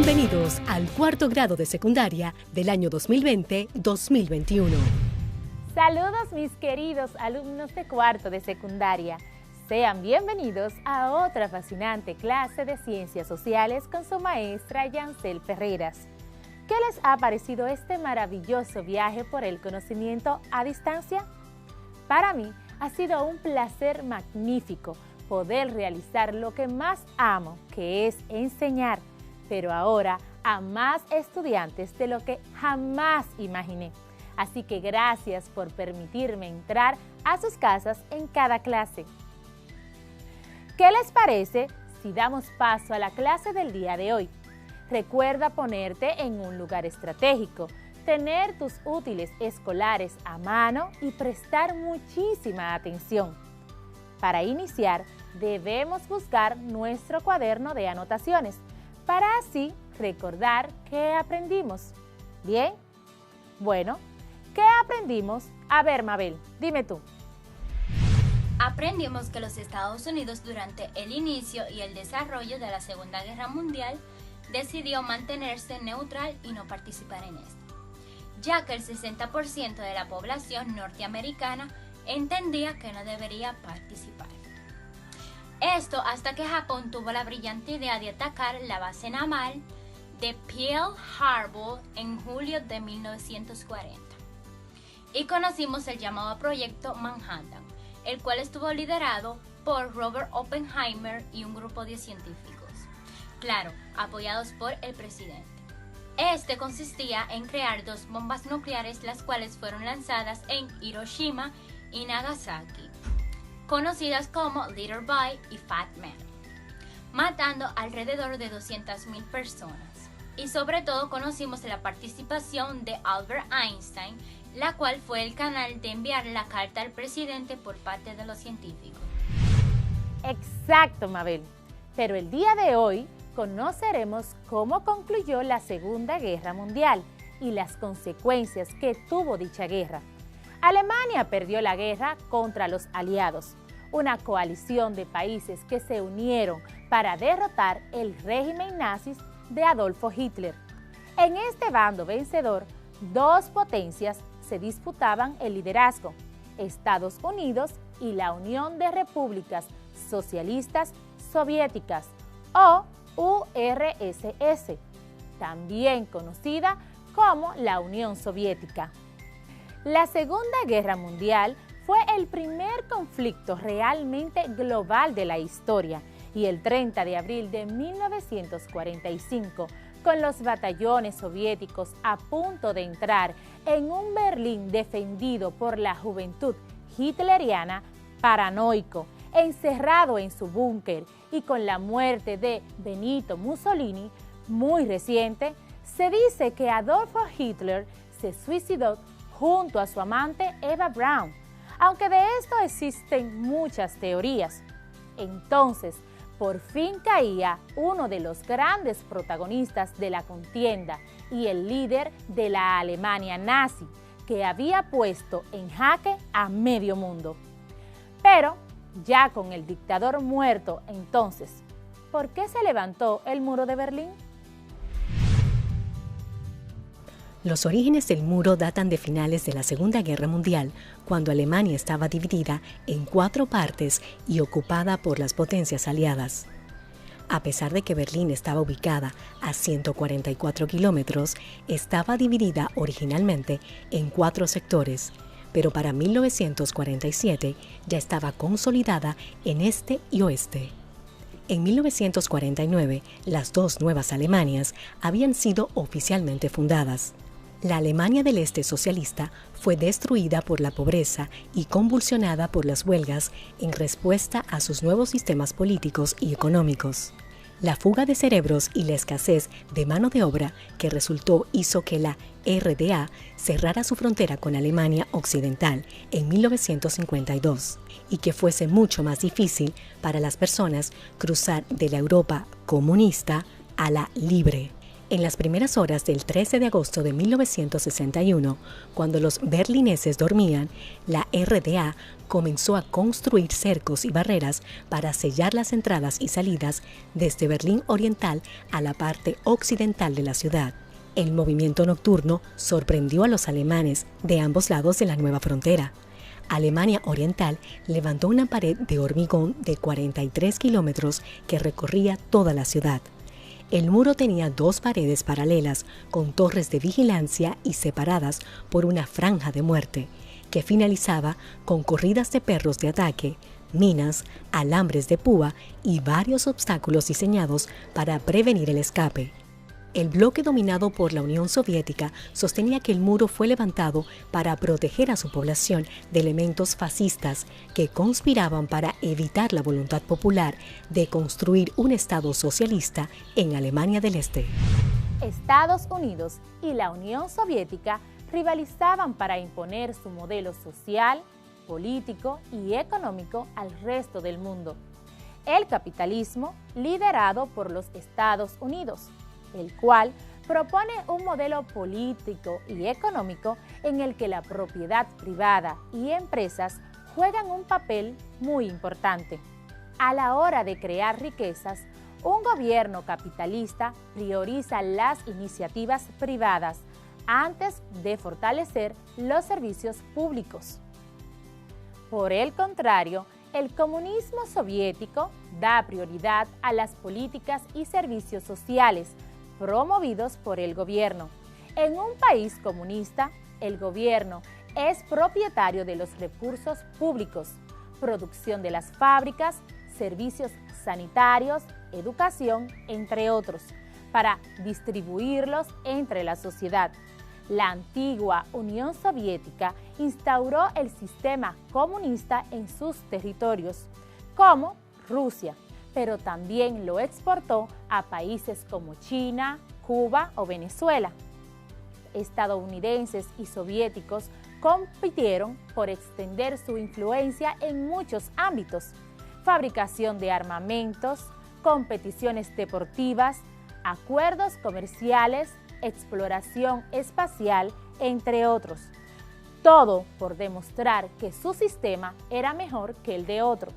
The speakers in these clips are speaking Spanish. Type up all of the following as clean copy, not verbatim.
Bienvenidos al cuarto grado de secundaria del año 2020-2021. Saludos mis queridos alumnos de cuarto de secundaria. Sean bienvenidos a otra fascinante clase de Ciencias Sociales con su maestra Yancel Ferreras. ¿Qué les ha parecido este maravilloso viaje por el conocimiento a distancia? Para mí ha sido un placer magnífico poder realizar lo que más amo, que es enseñar, pero ahora a más estudiantes de lo que jamás imaginé. Así que gracias por permitirme entrar a sus casas en cada clase. ¿Qué les parece si damos paso a la clase del día de hoy? Recuerda ponerte en un lugar estratégico, tener tus útiles escolares a mano y prestar muchísima atención. Para iniciar, debemos buscar nuestro cuaderno de anotaciones, para así recordar qué aprendimos. ¿Bien? Bueno, ¿qué aprendimos? A ver, Mabel, dime tú. Aprendimos que los Estados Unidos durante el inicio y el desarrollo de la Segunda Guerra Mundial decidió mantenerse neutral y no participar en esta, ya que el 60% de la población norteamericana entendía que no debería participar. Esto hasta que Japón tuvo la brillante idea de atacar la base naval de Pearl Harbor en julio de 1940. Y conocimos el llamado Proyecto Manhattan, el cual estuvo liderado por Robert Oppenheimer y un grupo de científicos, claro, apoyados por el presidente. Este consistía en crear dos bombas nucleares, las cuales fueron lanzadas en Hiroshima y Nagasaki, conocidas como Little Boy y Fat Man, matando alrededor de 200,000 personas. Y sobre todo conocimos la participación de Albert Einstein, la cual fue el canal de enviar la carta al presidente por parte de los científicos. Exacto, Mabel. Pero el día de hoy conoceremos cómo concluyó la Segunda Guerra Mundial y las consecuencias que tuvo dicha guerra. Alemania perdió la guerra contra los aliados, una coalición de países que se unieron para derrotar el régimen nazi de Adolfo Hitler. En este bando vencedor, dos potencias se disputaban el liderazgo: Estados Unidos y la Unión de Repúblicas Socialistas Soviéticas, o URSS, también conocida como la Unión Soviética. La Segunda Guerra Mundial fue el primer conflicto realmente global de la historia, y el 30 de abril de 1945, con los batallones soviéticos a punto de entrar en un Berlín defendido por la juventud hitleriana, paranoico, encerrado en su búnker, y con la muerte de Benito Mussolini, muy reciente, se dice que Adolfo Hitler se suicidó junto a su amante Eva Braun, aunque de esto existen muchas teorías. Entonces, por fin caía uno de los grandes protagonistas de la contienda y el líder de la Alemania nazi, que había puesto en jaque a medio mundo. Pero, ya con el dictador muerto entonces, ¿por qué se levantó el muro de Berlín? Los orígenes del muro datan de finales de la Segunda Guerra Mundial, cuando Alemania estaba dividida en 4 partes y ocupada por las potencias aliadas. A pesar de que Berlín estaba ubicada a 144 kilómetros, estaba dividida originalmente en 4 sectores, pero para 1947 ya estaba consolidada en este y oeste. En 1949, las dos nuevas Alemanias habían sido oficialmente fundadas. La Alemania del Este socialista fue destruida por la pobreza y convulsionada por las huelgas en respuesta a sus nuevos sistemas políticos y económicos. La fuga de cerebros y la escasez de mano de obra que resultó hizo que la RDA cerrara su frontera con Alemania Occidental en 1952 y que fuese mucho más difícil para las personas cruzar de la Europa comunista a la libre. En las primeras horas del 13 de agosto de 1961, cuando los berlineses dormían, la RDA comenzó a construir cercos y barreras para sellar las entradas y salidas desde Berlín Oriental a la parte occidental de la ciudad. El movimiento nocturno sorprendió a los alemanes de ambos lados de la nueva frontera. Alemania Oriental levantó una pared de hormigón de 43 kilómetros que recorría toda la ciudad. El muro tenía dos paredes paralelas con torres de vigilancia y separadas por una franja de muerte, que finalizaba con corridas de perros de ataque, minas, alambres de púa y varios obstáculos diseñados para prevenir el escape. El bloque dominado por la Unión Soviética sostenía que el muro fue levantado para proteger a su población de elementos fascistas que conspiraban para evitar la voluntad popular de construir un Estado socialista en Alemania del Este. Estados Unidos y la Unión Soviética rivalizaban para imponer su modelo social, político y económico al resto del mundo. El capitalismo, liderado por los Estados Unidos, el cual propone un modelo político y económico en el que la propiedad privada y empresas juegan un papel muy importante. A la hora de crear riquezas, un gobierno capitalista prioriza las iniciativas privadas antes de fortalecer los servicios públicos. Por el contrario, el comunismo soviético da prioridad a las políticas y servicios sociales promovidos por el gobierno. En un país comunista, el gobierno es propietario de los recursos públicos, producción de las fábricas, servicios sanitarios, educación, entre otros, para distribuirlos entre la sociedad. La antigua Unión Soviética instauró el sistema comunista en sus territorios, como Rusia, pero también lo exportó a países como China, Cuba o Venezuela. Estadounidenses y soviéticos compitieron por extender su influencia en muchos ámbitos: fabricación de armamentos, competiciones deportivas, acuerdos comerciales, exploración espacial, entre otros. Todo por demostrar que su sistema era mejor que el de otro.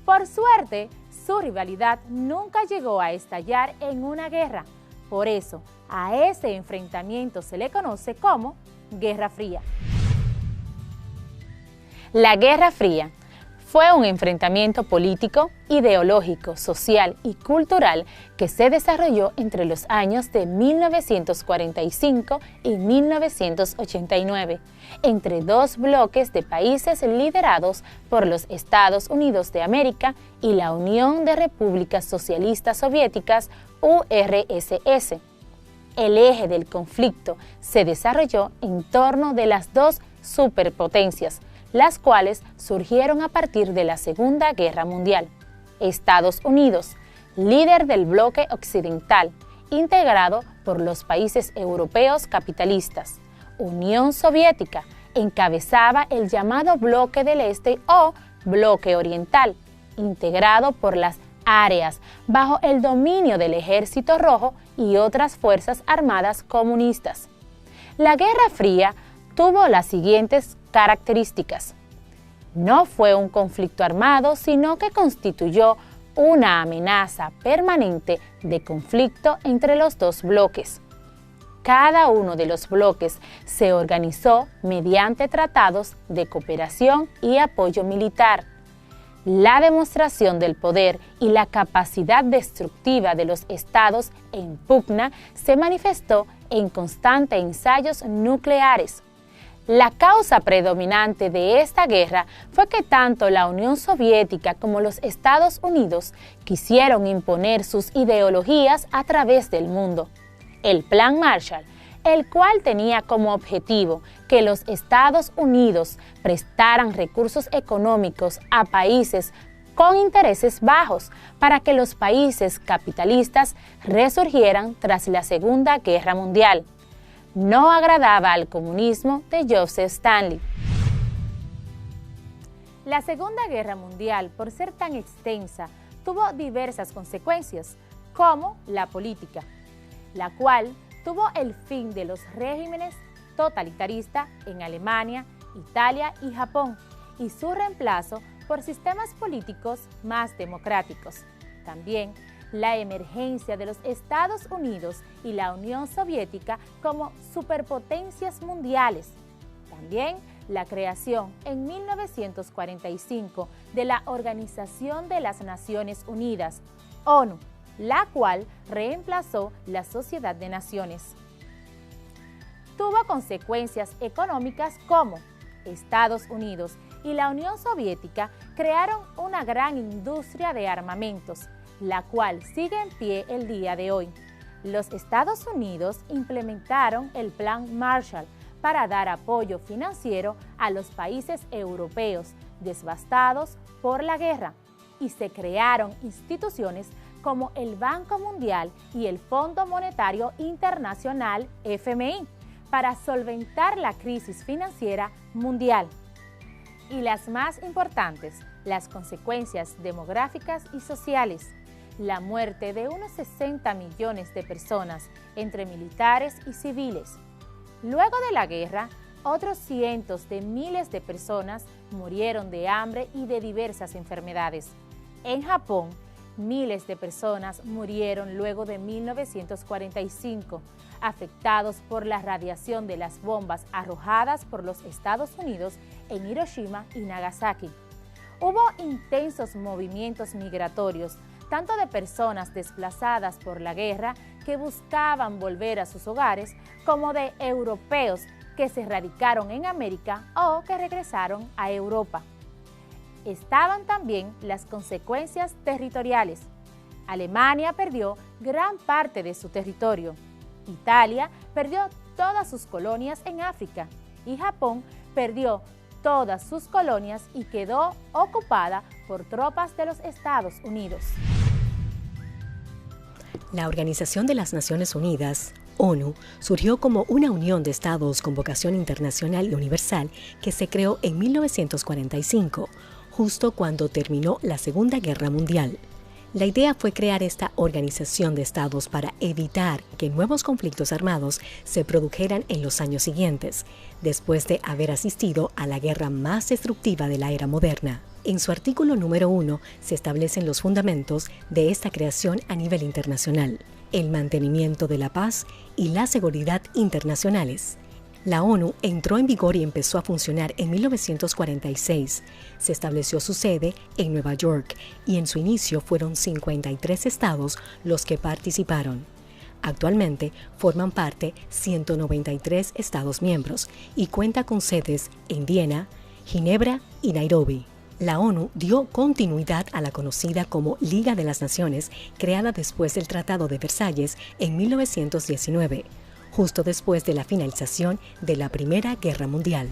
Por suerte, su rivalidad nunca llegó a estallar en una guerra. Por eso, a ese enfrentamiento se le conoce como Guerra Fría. La Guerra Fría fue un enfrentamiento político, ideológico, social y cultural que se desarrolló entre los años de 1945 y 1989, entre dos bloques de países liderados por los Estados Unidos de América y la Unión de Repúblicas Socialistas Soviéticas, URSS. El eje del conflicto se desarrolló en torno de las dos superpotencias, las cuales surgieron a partir de la Segunda Guerra Mundial. Estados Unidos, líder del bloque occidental, integrado por los países europeos capitalistas. Unión Soviética encabezaba el llamado Bloque del Este o Bloque Oriental, integrado por las áreas bajo el dominio del Ejército Rojo y otras fuerzas armadas comunistas. La Guerra Fría tuvo las siguientes características. No fue un conflicto armado, sino que constituyó una amenaza permanente de conflicto entre los dos bloques. Cada uno de los bloques se organizó mediante tratados de cooperación y apoyo militar. La demostración del poder y la capacidad destructiva de los estados en pugna se manifestó en constantes ensayos nucleares. La causa predominante de esta guerra fue que tanto la Unión Soviética como los Estados Unidos quisieron imponer sus ideologías a través del mundo. El Plan Marshall, el cual tenía como objetivo que los Estados Unidos prestaran recursos económicos a países con intereses bajos para que los países capitalistas resurgieran tras la Segunda Guerra Mundial, no agradaba al comunismo de Joseph Stalin. La Segunda Guerra Mundial, por ser tan extensa, tuvo diversas consecuencias, como la política, la cual tuvo el fin de los regímenes totalitaristas en Alemania, Italia y Japón, y su reemplazo por sistemas políticos más democráticos. También la emergencia de los Estados Unidos y la Unión Soviética como superpotencias mundiales. También la creación en 1945 de la Organización de las Naciones Unidas, ONU, la cual reemplazó la Sociedad de Naciones. Tuvo consecuencias económicas como Estados Unidos y la Unión Soviética crearon una gran industria de armamentos, la cual sigue en pie el día de hoy. Los Estados Unidos implementaron el Plan Marshall para dar apoyo financiero a los países europeos devastados por la guerra, y se crearon instituciones como el Banco Mundial y el Fondo Monetario Internacional, FMI, para solventar la crisis financiera mundial. Y las más importantes, las consecuencias demográficas y sociales, la muerte de unos 60 millones de personas entre militares y civiles. Luego de la guerra, otros cientos de miles de personas murieron de hambre y de diversas enfermedades. En Japón, miles de personas murieron luego de 1945, afectados por la radiación de las bombas arrojadas por los Estados Unidos en Hiroshima y Nagasaki. Hubo intensos movimientos migratorios, tanto de personas desplazadas por la guerra que buscaban volver a sus hogares, como de europeos que se radicaron en América o que regresaron a Europa. Estaban también las consecuencias territoriales. Alemania perdió gran parte de su territorio. Italia perdió todas sus colonias en África y Japón perdió todas sus colonias y quedó ocupada por tropas de los Estados Unidos. La Organización de las Naciones Unidas, ONU, surgió como una unión de estados con vocación internacional y universal que se creó en 1945, justo cuando terminó la Segunda Guerra Mundial. La idea fue crear esta organización de estados para evitar que nuevos conflictos armados se produjeran en los años siguientes, después de haber asistido a la guerra más destructiva de la era moderna. En su artículo número 1 se establecen los fundamentos de esta creación a nivel internacional: el mantenimiento de la paz y la seguridad internacionales. La ONU entró en vigor y empezó a funcionar en 1946. Se estableció su sede en Nueva York y en su inicio fueron 53 estados los que participaron. Actualmente forman parte 193 estados miembros y cuenta con sedes en Viena, Ginebra y Nairobi. La ONU dio continuidad a la conocida como Liga de las Naciones, creada después del Tratado de Versalles en 1919, justo después de la finalización de la Primera Guerra Mundial.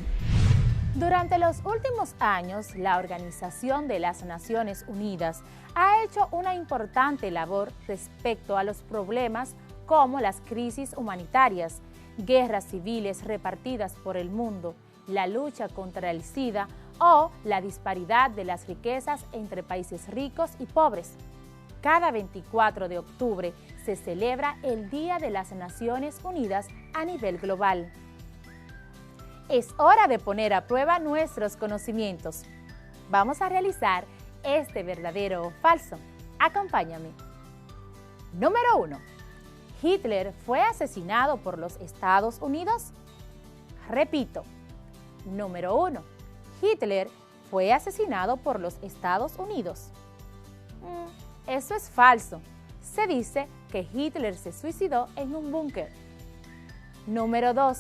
Durante los últimos años, la Organización de las Naciones Unidas ha hecho una importante labor respecto a los problemas como las crisis humanitarias, guerras civiles repartidas por el mundo, la lucha contra el SIDA o la disparidad de las riquezas entre países ricos y pobres. Cada 24 de octubre se celebra el Día de las Naciones Unidas a nivel global. Es hora de poner a prueba nuestros conocimientos. Vamos a realizar este verdadero o falso. Acompáñame. Número 1. ¿Hitler fue asesinado por los Estados Unidos? Repito. Número 1. ¿Hitler fue asesinado por los Estados Unidos? Eso es falso. Se dice que Hitler se suicidó en un búnker. Número 2.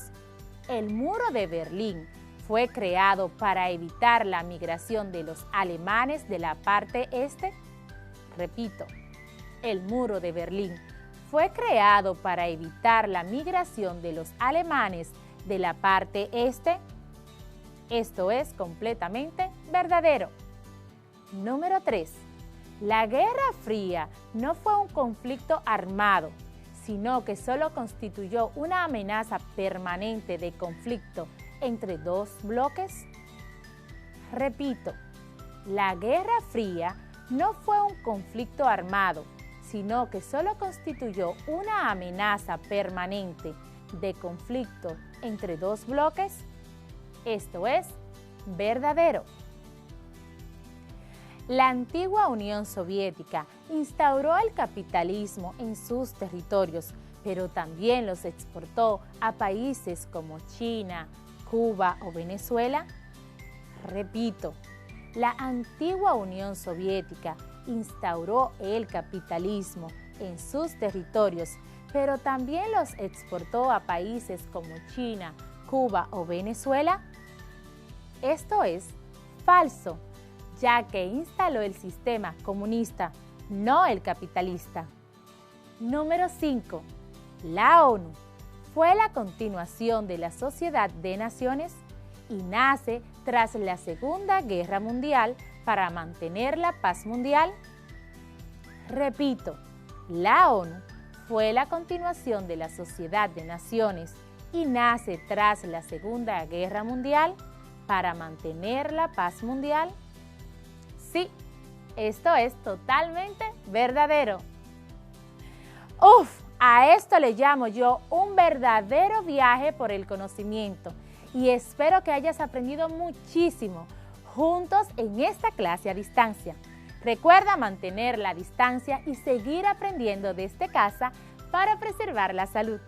El muro de Berlín fue creado para evitar la migración de los alemanes de la parte este. Repito, el muro de Berlín fue creado para evitar la migración de los alemanes de la parte este. Esto es completamente verdadero. Número 3. La Guerra Fría no fue un conflicto armado, sino que solo constituyó una amenaza permanente de conflicto entre dos bloques. Repito, la Guerra Fría no fue un conflicto armado, sino que solo constituyó una amenaza permanente de conflicto entre dos bloques? Esto es verdadero. La antigua Unión Soviética instauró el capitalismo en sus territorios, pero también los exportó a países como China, Cuba o Venezuela. Repito, la antigua Unión Soviética instauró el capitalismo en sus territorios, pero también los exportó a países como China, Cuba o Venezuela. Esto es falso, ya que instaló el sistema comunista, no el capitalista. Número 5. La ONU fue la continuación de la Sociedad de Naciones y nace tras la Segunda Guerra Mundial para mantener la paz mundial. Repito, la ONU fue la continuación de la Sociedad de Naciones y nace tras la Segunda Guerra Mundial para mantener la paz mundial. Sí, esto es totalmente verdadero. ¡Uf! A esto le llamo yo un verdadero viaje por el conocimiento y espero que hayas aprendido muchísimo juntos en esta clase a distancia. Recuerda mantener la distancia y seguir aprendiendo desde casa para preservar la salud.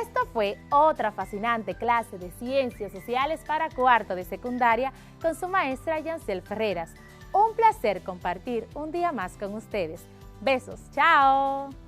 Esto fue otra fascinante clase de Ciencias Sociales para cuarto de secundaria con su maestra Yancel Ferreras. Un placer compartir un día más con ustedes. Besos, ¡chao!